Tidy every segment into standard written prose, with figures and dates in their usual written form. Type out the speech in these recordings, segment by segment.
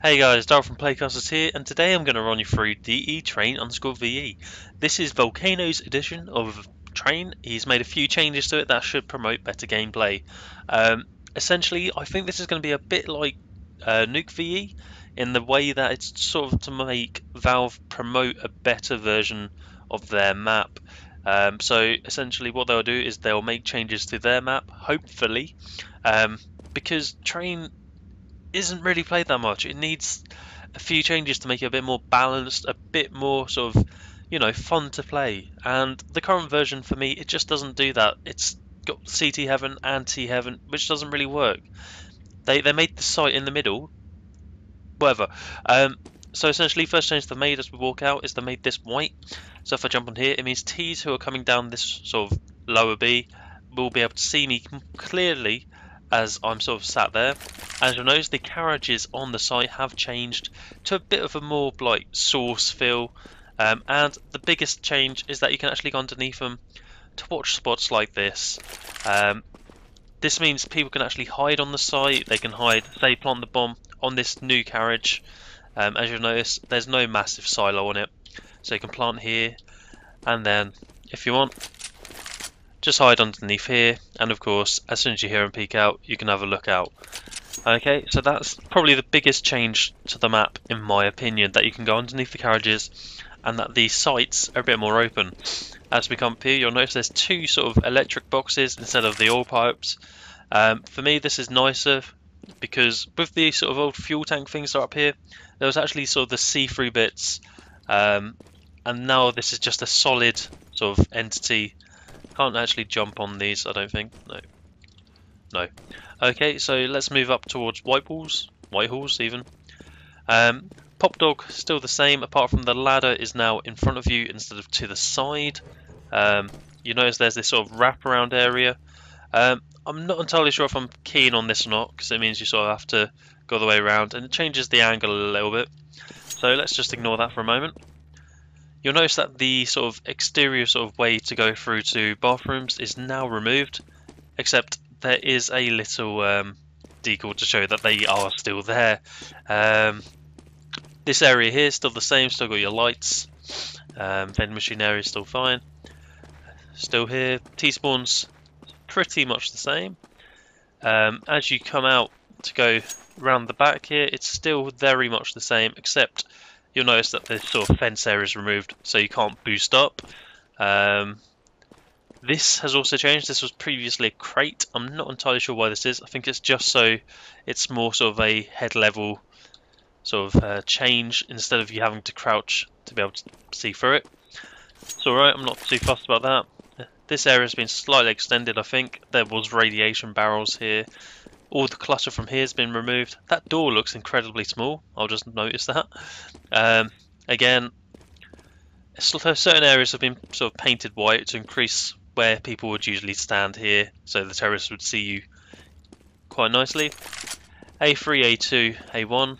Hey guys, Daryl from Playcasters here, and today I'm going to run you through DE Train_VE. This is Volcano's edition of Train. He's made a few changes to it that should promote better gameplay. Essentially, I think this is going to be a bit like Nuke VE in the way that it's sort of to make Valve promote a better version of their map. So essentially, what they'll do is they'll make changes to their map, hopefully, um, because Train isn't really played that much. It needs a few changes to make it a bit more balanced, a bit more sort of, fun to play. And the current version for me, it just doesn't do that. It's got CT Heaven and T Heaven, which doesn't really work. They made the site in the middle, whatever. Um, so essentially, first change they made as we walk out is they made this white. So if I jump on here, it means T's who are coming down this sort of lower B will be able to see me clearly as I'm sort of sat there. As you'll notice, the carriages on the site have changed to a bit of a more like source feel. And the biggest change is that you can actually go underneath them to watch spots like this. Um, this means people can actually hide on the site. They can hide, say, plant the bomb on this new carriage. As you'll notice, there's no massive silo on it, so you can plant here, and then if you want, just hide underneath here, and of course, as soon as you hear them peek out, you can have a look out. Okay, so that's probably the biggest change to the map, in my opinion, that you can go underneath the carriages, and that the sites are a bit more open. As we come up here, you'll notice there's two sort of electric boxes instead of the oil pipes. For me, this is nicer because with the sort of old fuel tank things that are up here, there was actually sort of the see-through bits, and now this is just a solid sort of entity. Can't actually jump on these, I don't think. No. Okay, so let's move up towards Whitehalls even. Pop Dog still the same, apart from the ladder is now in front of you instead of to the side. You notice there's this sort of wraparound area. I'm not entirely sure if I'm keen on this or not, because it means you sort of have to go the way around, and it changes the angle a little bit. So let's just ignore that for a moment. You'll notice that the sort of exterior sort of way to go through to bathrooms is now removed, except there is a little decal to show that they are still there. This area here is still the same, still got your lights. Vending machine area is still fine. Still here. T-spawn's pretty much the same. As you come out to go round the back here, it's still very much the same, except you'll notice that this sort of fence area is removed, so you can't boost up. This has also changed. This was previously a crate. I'm not entirely sure why this is. I think it's just so it's more sort of a head level sort of change instead of you having to crouch to be able to see through it. It's alright, I'm not too fussed about that. This area has been slightly extended, I think. There was radiation barrels here. All the clutter from here has been removed. That door looks incredibly small. I'll just notice that. Again, certain areas have been sort of painted white to increase where people would usually stand here, so the terrorists would see you quite nicely. A3, A2, A1,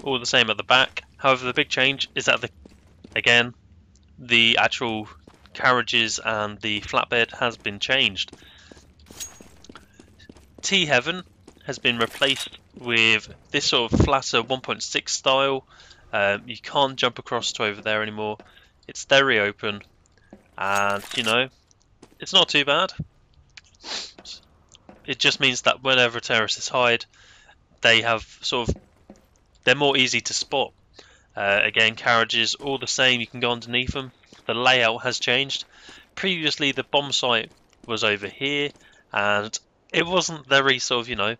all the same at the back. However, the big change is that again, the actual carriages and the flatbed has been changed. T Heaven has been replaced with this sort of flatter 1.6 style. You can't jump across to over there anymore. It's very open, and it's not too bad. It just means that whenever terrorists hide, they're more easy to spot. Again, carriages all the same. You can go underneath them. The layout has changed. Previously, the bomb site was over here, and it wasn't very sort of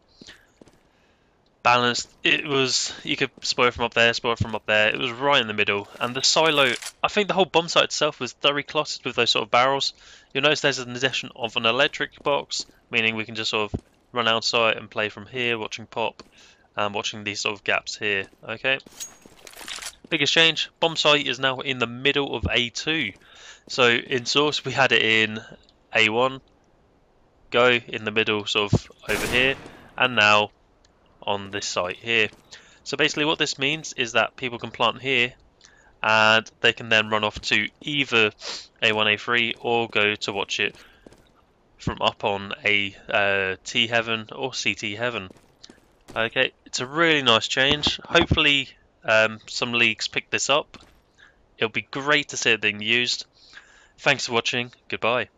balanced. It was, you could spot it from up there, spot it from up there. It was right in the middle, and the silo. I think the whole bomb site itself was very cluttered with those sort of barrels. You'll notice there's an addition of an electric box, meaning we can just sort of run outside and play from here, watching pop, and watching these sort of gaps here. Okay. Biggest change, bomb site is now in the middle of A2. So in source we had it in A1, go in the middle sort of over here, and now on this site here. So basically what this means is that people can plant here, and they can then run off to either A1, A3, or go to watch it from up on a T Heaven or CT Heaven. Okay, it's a really nice change. Hopefully, some leagues pick this up. It'll be great to see it being used. Thanks for watching. Goodbye.